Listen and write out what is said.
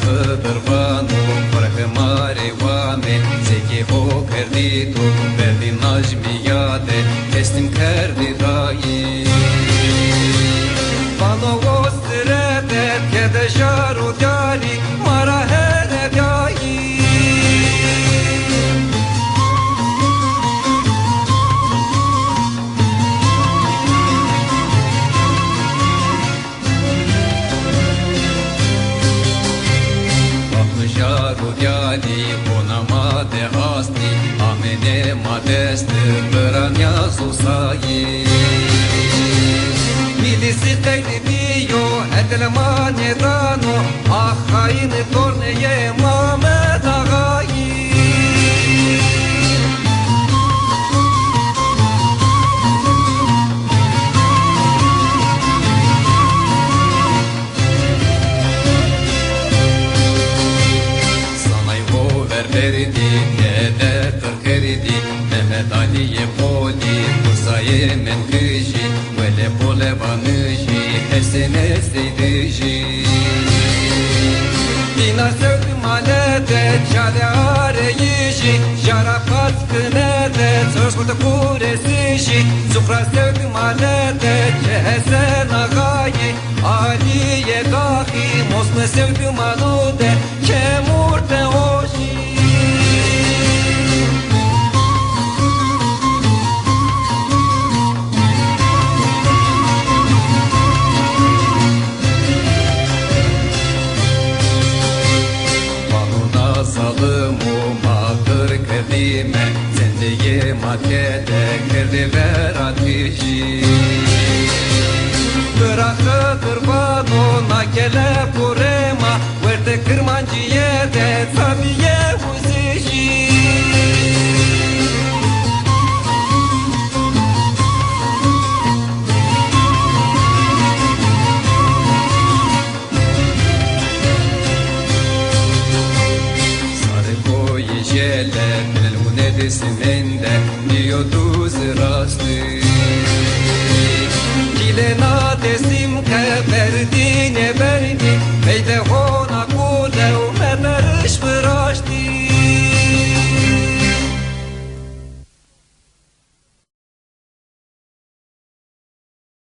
Khădărvanu, parcă mare oameni, se chevo cărditu, verdi najmiade, testim cărdirai. Vano ostrete, kede jaru djali, mara here djai. Jarudiali, ona made asti, amene madeste, brania susai. Milisi tayli biyo, etel mane dano, ahain torne ye Muhammed Agai. Verdi, kede tırkırdi, Mehmet Ali'ye poli, Musa'ye menkıji, Vele pole banıji, hepsine seydiji. Dina sevdim alete, çare arayışı, Jarafat kınede, söz kurdu kuresişi, Zufra sevdim alete, Cehesen ağayı, Ali'ye gahi, Mosme sevdim anude, Kemurte hoşi. Salımı mağdur kırdime, Zendiye makede kırdı ver ateşi. Bırakıdır bana nakele kurema, Verte kırmancıye de tabiye uzişi. Jele, nel lunedì si vende, io tu